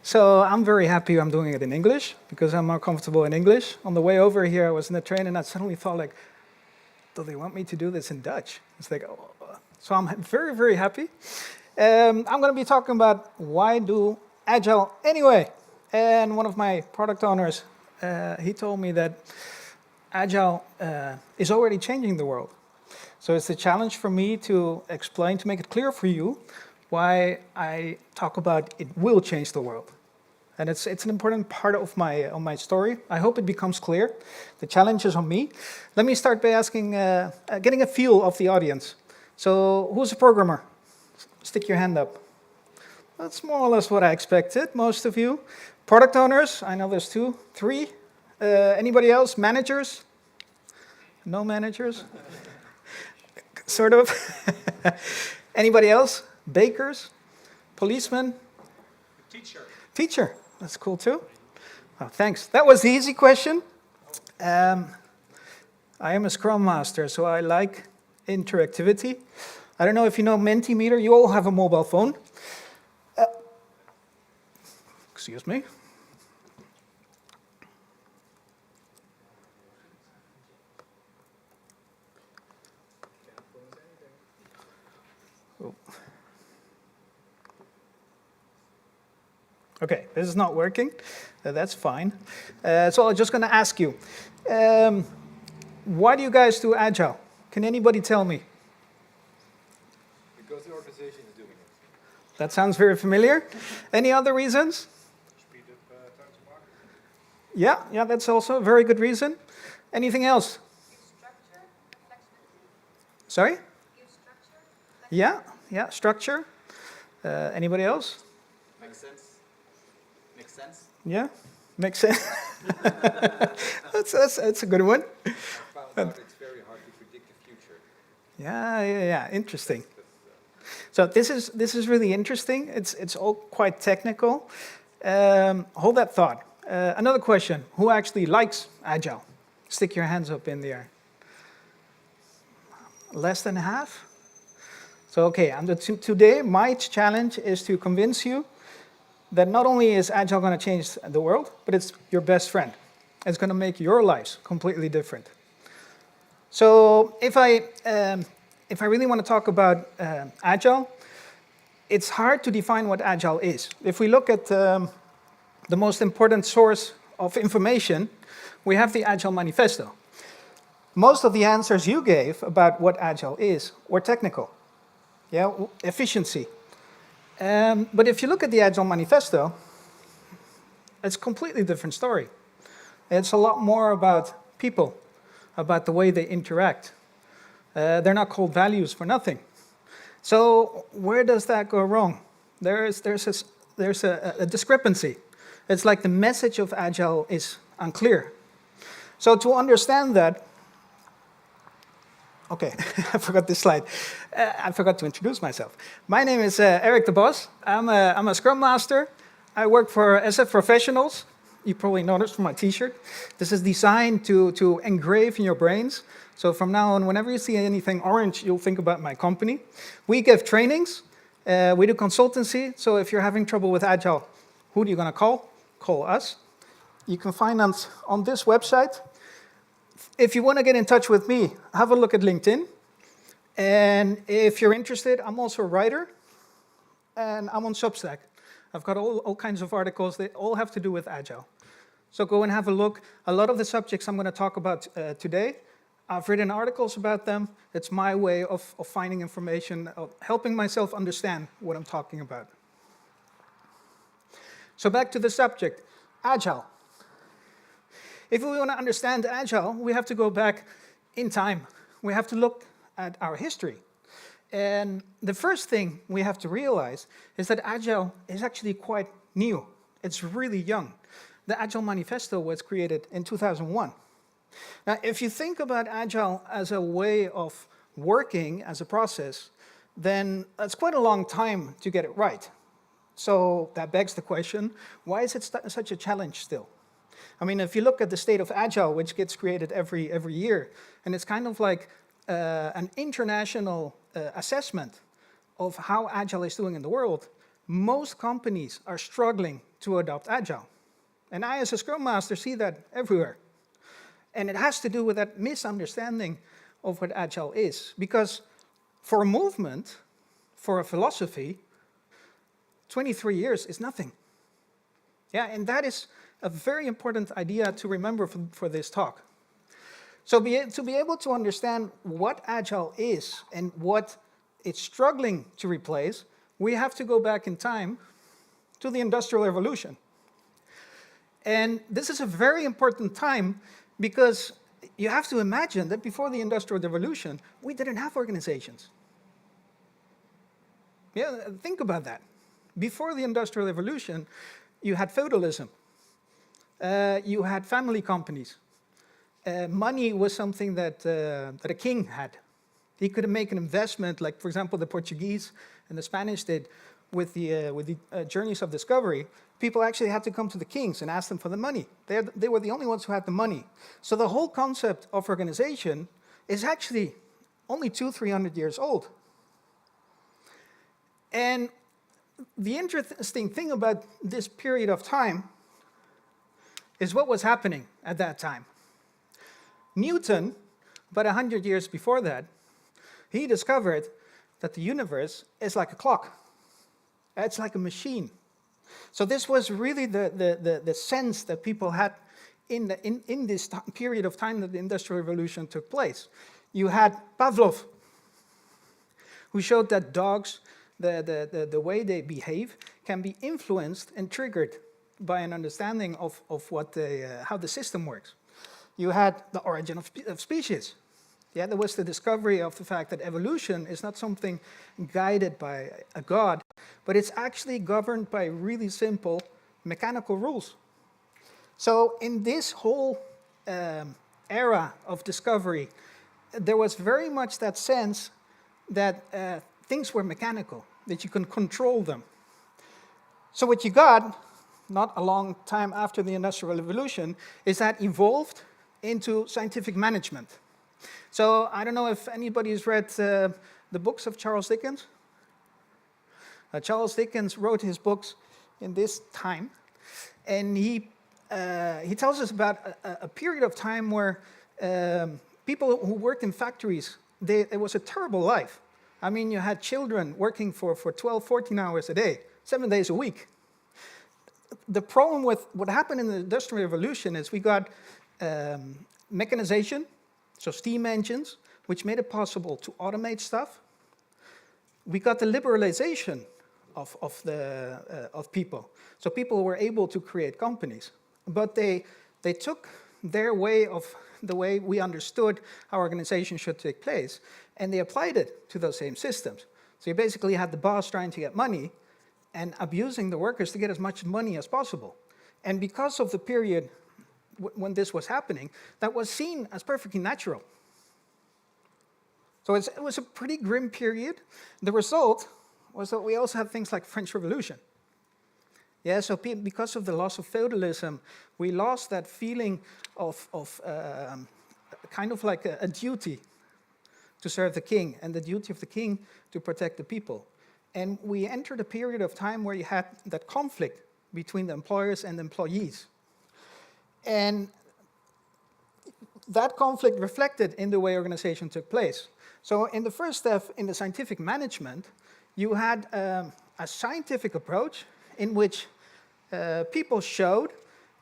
So I'm very happy I'm doing it in English because I'm more comfortable in English. On the way over here, I was in the train and I suddenly thought like, do they want me to do this in Dutch? It's like, oh. So I'm very, very happy. I'm going to be talking about why do Agile anyway. And one of my product owners, he told me that Agile is already changing the world. So it's a challenge for me to explain, to make it clear for you, why I talk about it will change the world. And it's an important part of my story. I hope it becomes clear. The challenge is on me. Let me start by asking, getting a feel of the audience. So who's a programmer? Stick your hand up. That's more or less what I expected, most of you. Product owners, I know there's 2, 3. Anybody else? Managers? No managers? Sort of. Anybody else? Bakers? Policemen? Teacher. That's cool too. Oh, thanks. That was the easy question. I am a Scrum Master, so I like interactivity. I don't know if you know Mentimeter. You all have a mobile phone. Excuse me. Oh. Okay, this is not working. That's fine. So I'm just going to ask you, why do you guys do Agile? Can anybody tell me? Because the organization is doing it. That sounds very familiar. Any other reasons? Speed up time to market. Yeah, that's also a very good reason. Anything else? Give structure, flexibility. Sorry? Give structure, flexibility. Yeah, structure. Anybody else? Makes sense. Yeah, makes sense. that's a good one. I found out it's very hard to predict the future. Yeah, interesting. So this is really interesting. It's all quite technical. Hold that thought. Another question: who actually likes Agile? Stick your hands up in the air. Less than half. So okay, today my challenge is to convince you that not only is Agile going to change the world, but it's your best friend. It's going to make your lives completely different. So if I really want to talk about Agile, it's hard to define what Agile is. If we look at the most important source of information, we have the Agile Manifesto. Most of the answers you gave about what Agile is were technical. Yeah, efficiency. But if you look at the Agile Manifesto, it's a completely different story. It's a lot more about people, about the way they interact. They're not called values for nothing. So where does that go wrong? There's a discrepancy. It's like the message of Agile is unclear. So to understand that, okay, I forgot this slide. I forgot to introduce myself. My name is Erik the Boss. I'm a Scrum Master. I work for SF Professionals. You probably noticed from my t-shirt. This is designed to engrave in your brains. So from now on, whenever you see anything orange, you'll think about my company. We give trainings. We do consultancy. So if you're having trouble with Agile, who are you going to call? Call us. You can find us on this website. If you want to get in touch with me, have a look at LinkedIn. And if you're interested, I'm also a writer, and I'm on Substack. I've got all kinds of articles that all have to do with Agile. So go and have a look. A lot of the subjects I'm going to talk about today, I've written articles about them. It's my way of finding information, of helping myself understand what I'm talking about. So back to the subject, Agile. If we want to understand Agile, we have to go back in time. We have to look at our history. And the first thing we have to realize is that Agile is actually quite new. It's really young. The Agile Manifesto was created in 2001. Now, if you think about Agile as a way of working, as a process, then it's quite a long time to get it right. So that begs the question, why is it such a challenge still? I mean, if you look at the state of Agile, which gets created every year, and it's kind of like an international assessment of how Agile is doing in the world, most companies are struggling to adopt Agile. And I, as a Scrum Master, see that everywhere. And it has to do with that misunderstanding of what Agile is. Because for a movement, for a philosophy, 23 years is nothing. Yeah, and that is a very important idea to remember for this talk. So to be able to understand what Agile is and what it's struggling to replace, we have to go back in time to the Industrial Revolution. And this is a very important time because you have to imagine that before the Industrial Revolution, we didn't have organizations. Yeah, think about that. Before the Industrial Revolution, you had feudalism. You had family companies. Money was something that a king had. He could make an investment, like, for example, the Portuguese and the Spanish did with the journeys of discovery. People actually had to come to the kings and ask them for the money. They were the only ones who had the money. So the whole concept of organization is actually only 200-300 years old. And the interesting thing about this period of time is what was happening at that time. Newton, about 100 years before that, he discovered that the universe is like a clock. It's like a machine. So this was really the sense that people had in this period of time that the Industrial Revolution took place. You had Pavlov, who showed that dogs, the way they behave, can be influenced and triggered by an understanding of how the system works. You had the origin of species. Yeah, there was the discovery of the fact that evolution is not something guided by a god, but it's actually governed by really simple mechanical rules. So in this whole era of discovery, there was very much that sense that things were mechanical, that you can control them. So what you got, not a long time after the Industrial Revolution, is that evolved into scientific management. So I don't know if anybody's read the books of Charles Dickens. Charles Dickens wrote his books in this time, and he tells us about a period of time where people who worked in factories, it was a terrible life. I mean, you had children working for 12, 14 hours a day, 7 days a week. The problem with what happened in the Industrial Revolution is we got mechanization, so steam engines, which made it possible to automate stuff. We got the liberalization of people. So people were able to create companies. But they took their way of the way we understood how organization should take place, and they applied it to those same systems. So you basically had the boss trying to get money and abusing the workers to get as much money as possible. And because of the period when this was happening, that was seen as perfectly natural. So it was a pretty grim period. The result was that we also had things like French Revolution. Yeah, so because of the loss of feudalism, we lost that feeling of kind of like a duty to serve the king, and the duty of the king to protect the people. And we entered a period of time where you had that conflict between the employers and the employees. And that conflict reflected in the way organization took place. So in the first step, in the scientific management, you had a scientific approach in which people showed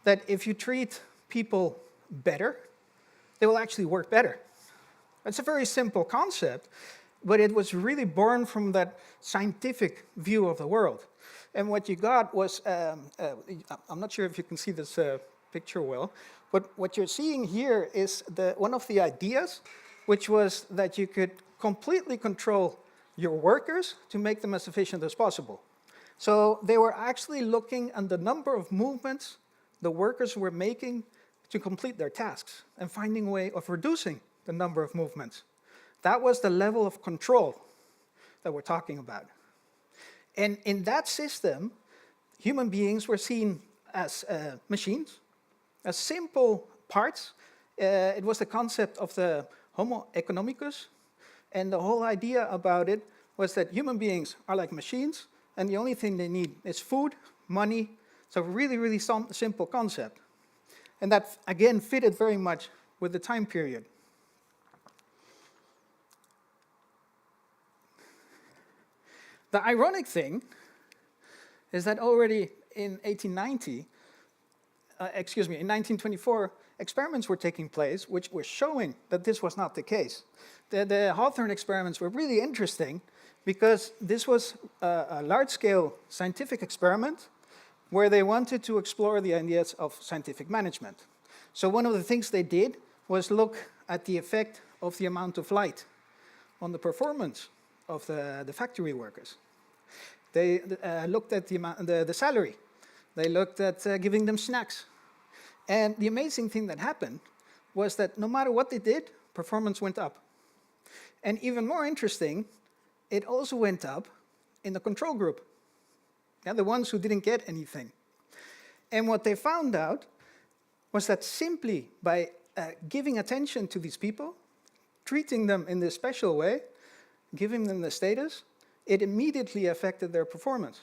that if you treat people better, they will actually work better. It's a very simple concept, but it was really born from that scientific view of the world. And what you got was, I'm not sure if you can see this picture well, but what you're seeing here is one of the ideas, which was that you could completely control your workers to make them as efficient as possible. So they were actually looking at the number of movements the workers were making to complete their tasks and finding a way of reducing the number of movements. That was the level of control that we're talking about. And in that system, human beings were seen as machines, as simple parts. It was the concept of the Homo economicus, and the whole idea about it was that human beings are like machines, and the only thing they need is food, money, So really, really simple concept. And that, again, fitted very much with the time period. The ironic thing is that already in 1890, in 1924, experiments were taking place which were showing that this was not the case. The Hawthorne experiments were really interesting because this was a large-scale scientific experiment where they wanted to explore the ideas of scientific management. So one of the things they did was look at the effect of the amount of light on the performance of the factory workers. They looked at the salary. They looked at giving them snacks. And the amazing thing that happened was that no matter what they did, performance went up. And even more interesting, it also went up in the control group, the ones who didn't get anything. And what they found out was that simply by giving attention to these people, treating them in this special way, giving them the status, it immediately affected their performance.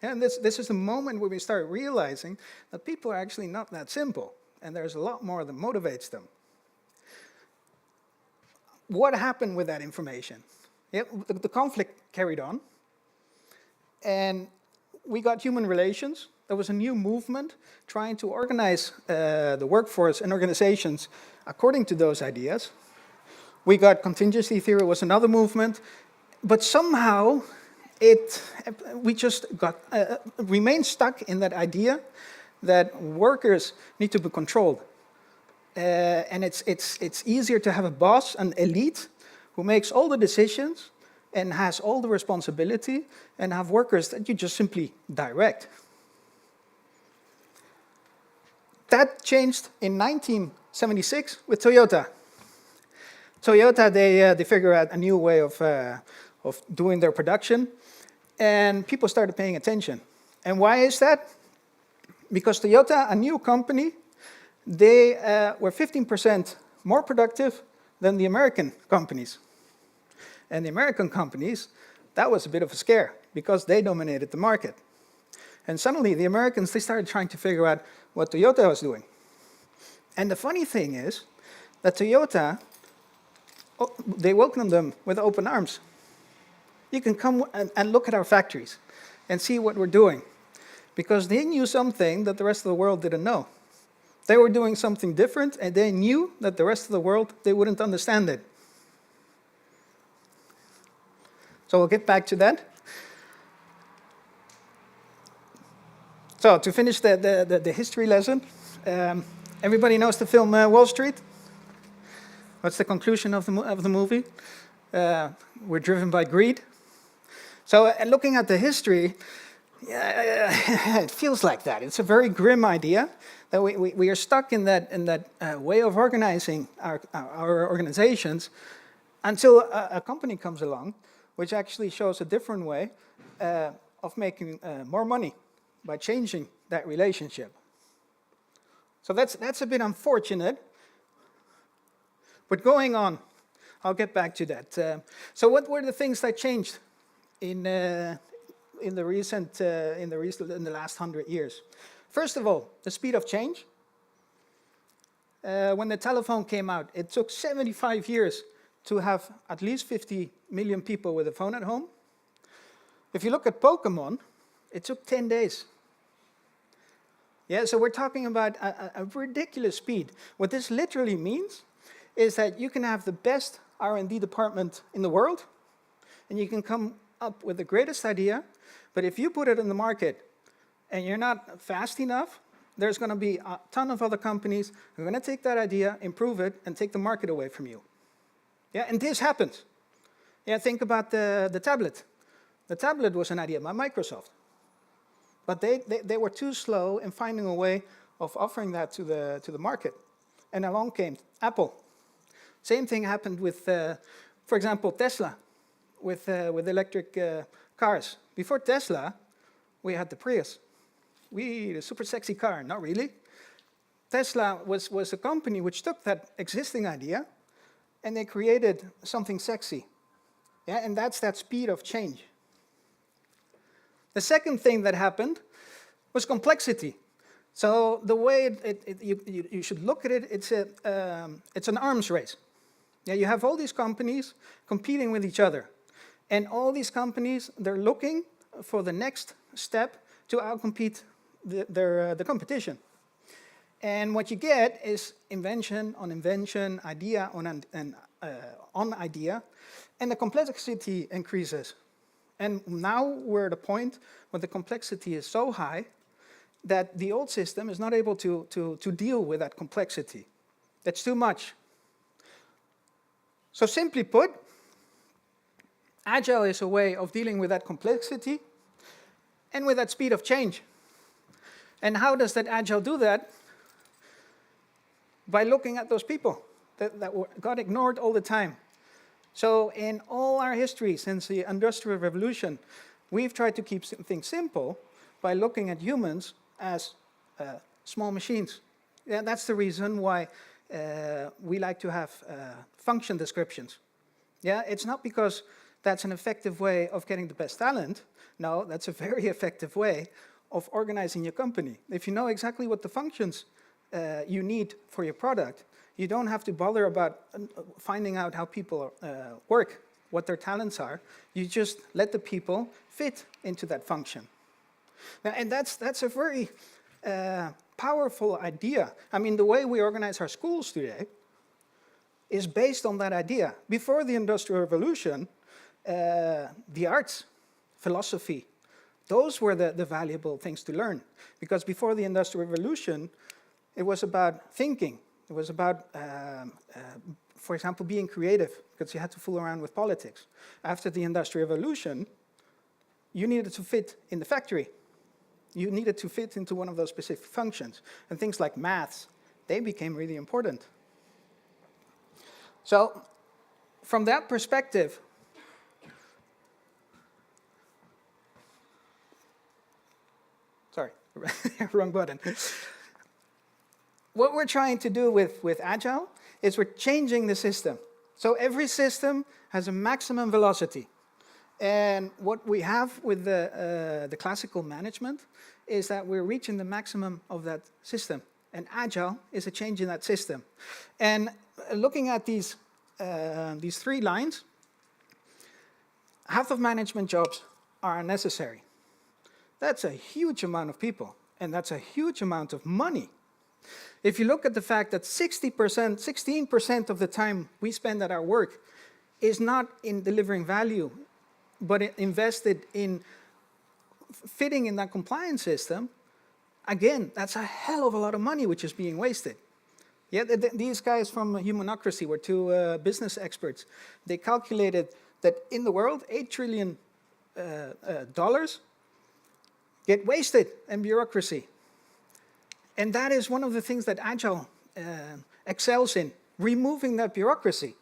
And this is the moment where we start realizing that people are actually not that simple, and there's a lot more that motivates them. What happened with that information? The conflict carried on, and we got human relations. There was a new movement trying to organize the workforce and organizations according to those ideas. We got contingency theory, was another movement, but somehow we just remained stuck in that idea that workers need to be controlled. And it's easier to have a boss, an elite, who makes all the decisions and has all the responsibility, and have workers that you just simply direct. That changed in 1976 with Toyota. Toyota, they figured out a new way of doing their production, and people started paying attention. And why is that? Because Toyota, a new company, they were 15% more productive than the American companies. And the American companies, that was a bit of a scare, because they dominated the market. And suddenly the Americans, they started trying to figure out what Toyota was doing. And the funny thing is that Toyota, they welcomed them with open arms. You can come and look at our factories and see what we're doing, because they knew something that the rest of the world didn't know. They were doing something different, and they knew that the rest of the world, they wouldn't understand it. So we'll get back to that. So to finish the history lesson, everybody knows the film Wall Street? What's the conclusion of the movie? We're driven by greed. So looking at the history, it feels like that. It's a very grim idea that we are stuck in that way of organizing our organizations until a company comes along which actually shows a different way of making more money by changing that relationship. So that's a bit unfortunate. But going on, I'll get back to that. So what were the things that changed in the last 100 years? First of all, the speed of change. When the telephone came out, it took 75 years to have at least 50 million people with a phone at home. If you look at Pokemon, it took 10 days. Yeah, so we're talking about a ridiculous speed. What this literally means is that you can have the best R&D department in the world, and you can come up with the greatest idea, but if you put it in the market and you're not fast enough, there's going to be a ton of other companies who are going to take that idea, improve it, and take the market away from you. Yeah, and this happened. Yeah, think about the tablet. The tablet was an idea by Microsoft, but they were too slow in finding a way of offering that to the market. And along came Apple. Same thing happened with, for example, Tesla, with electric cars. Before Tesla, we had the Prius. The super sexy car, not really. Tesla was a company which took that existing idea and they created something sexy. Yeah, and that's that speed of change. The second thing that happened was complexity. So the way you should look at it, it's an arms race. Yeah, you have all these companies competing with each other. And all these companies, they're looking for the next step to outcompete the competition. And what you get is invention on invention, idea on idea, and the complexity increases. And now we're at a point where the complexity is so high that the old system is not able to deal with that complexity. That's too much. So simply put, Agile is a way of dealing with that complexity and with that speed of change. And how does that Agile do that? By looking at those people that got ignored all the time. So in all our history since the Industrial Revolution, we've tried to keep things simple by looking at humans as small machines. Yeah, that's the reason why we like to have function descriptions. Yeah, it's not because that's an effective way of getting the best talent. No, that's a very effective way of organizing your company. If you know exactly what the functions you need for your product, you don't have to bother about finding out how people work, what their talents are. You just let the people fit into that function. Now, and that's a very powerful idea. I mean, the way we organize our schools today is based on that idea. Before the Industrial Revolution, the arts, philosophy, those were the valuable things to learn. Because before the Industrial Revolution, it was about thinking. It was about, for example, being creative, because you had to fool around with politics. After the Industrial Revolution, you needed to fit in the factory. You needed to fit into one of those specific functions. And things like maths, they became really important. So, from that perspective, sorry, wrong button. What we're trying to do with Agile is we're changing the system. So every system has a maximum velocity. And what we have with the classical management is that we're reaching the maximum of that system. And Agile is a change in that system. And looking at these three lines, half of management jobs are unnecessary. That's a huge amount of people, and that's a huge amount of money. If you look at the fact that 16% of the time we spend at our work is not in delivering value, but invested in fitting in that compliance system, again, that's a hell of a lot of money which is being wasted. Yeah, these guys from Humanocracy were two business experts. They calculated that in the world, $8 trillion get wasted in bureaucracy. And that is one of the things that Agile excels in, removing that bureaucracy.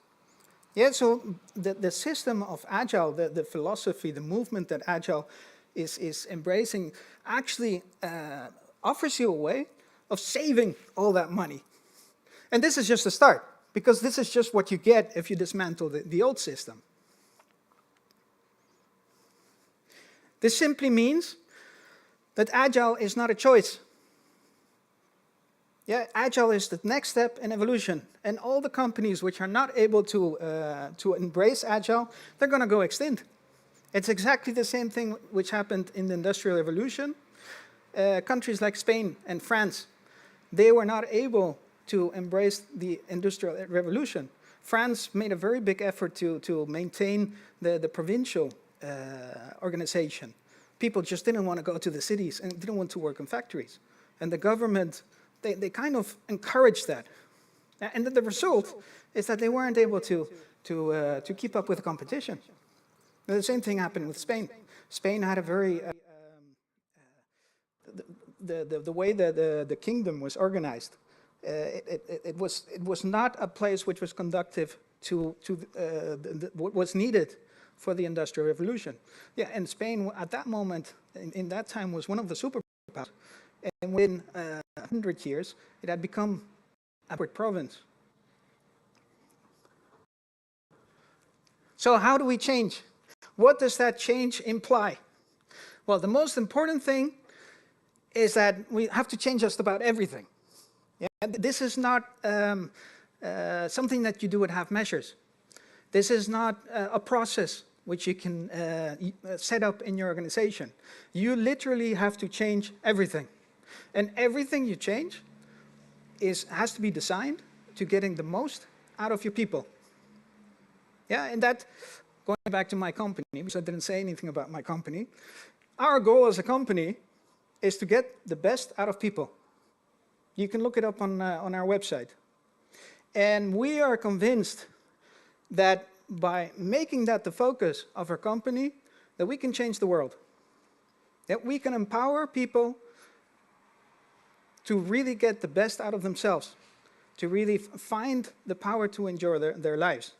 Yeah, so the system of Agile, the philosophy, the movement that Agile is embracing, actually offers you a way of saving all that money. And this is just a start, because this is just what you get if you dismantle the old system. This simply means that Agile is not a choice. Yeah, Agile is the next step in evolution. And all the companies which are not able to embrace Agile, they're going to go extinct. It's exactly the same thing which happened in the Industrial Revolution. Countries like Spain and France, they were not able to embrace the Industrial Revolution. France made a very big effort to maintain the provincial organization. People just didn't want to go to the cities and didn't want to work in factories. And the government, they kind of encouraged that. And the result is that they weren't able to keep up with the competition. And the same thing happened with Spain. Spain had a very, the way that the kingdom was organized, it was not a place which was conducive to what was needed for the Industrial Revolution. Yeah, and Spain at that moment, in that time, was one of the superpowers. And within 100 years, it had become a backward province. So how do we change? What does that change imply? Well, the most important thing is that we have to change just about everything. Yeah? This is not something that you do at half measures. This is not a process which you can set up in your organization. You literally have to change everything. And everything you change has to be designed to getting the most out of your people. Yeah, and that, going back to my company, because I didn't say anything about my company, our goal as a company is to get the best out of people. You can look it up on our website. And we are convinced that by making that the focus of our company, that we can change the world. That we can empower people to really get the best out of themselves, to really find the power to enjoy their lives.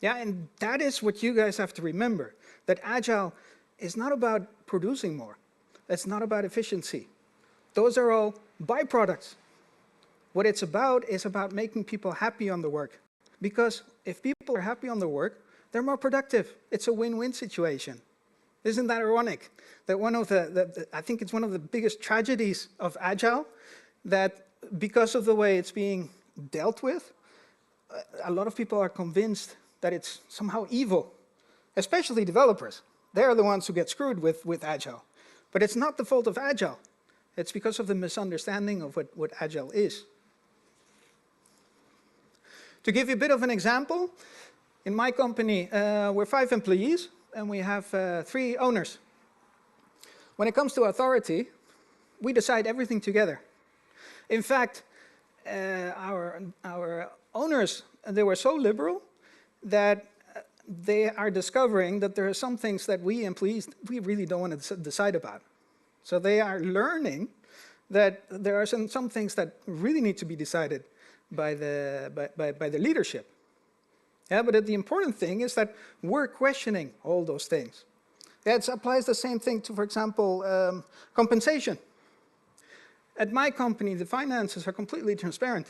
Yeah, and that is what you guys have to remember, that Agile is not about producing more. It's not about efficiency. Those are all byproducts. What it's about is about making people happy on the work. Because if people are happy on the work, they're more productive. It's a win-win situation. Isn't that ironic? That one of I think it's one of the biggest tragedies of Agile, that because of the way it's being dealt with, a lot of people are convinced that it's somehow evil, especially developers. They're the ones who get screwed with Agile. But it's not the fault of Agile. It's because of the misunderstanding of what Agile is. To give you a bit of an example, in my company, we're 5 employees, and we have 3 owners. When it comes to authority, we decide everything together. In fact, our owners, they were so liberal that they are discovering that there are some things that we employees, we really don't want to decide about. So they are learning that there are some things that really need to be decided by the leadership. Yeah, but the important thing is that we're questioning all those things. Yeah, it applies the same thing to, for example, compensation. At my company, the finances are completely transparent.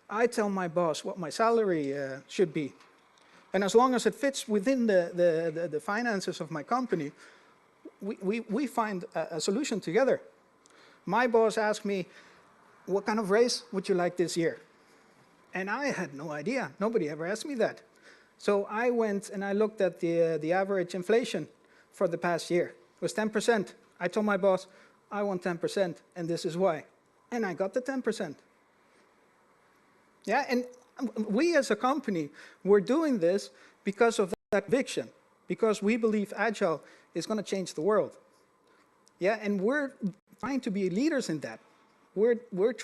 I tell my boss what my salary should be. And as long as it fits within the finances of my company, we find a solution together. My boss asked me, what kind of raise would you like this year? And I had no idea. Nobody ever asked me that. So I went and I looked at the average inflation for the past year. It was 10%. I told my boss, I want 10%, and this is why. And I got the 10%. Yeah, and we as a company, we're doing this because of that conviction, because we believe Agile is going to change the world. Yeah, and we're trying to be leaders in that. We're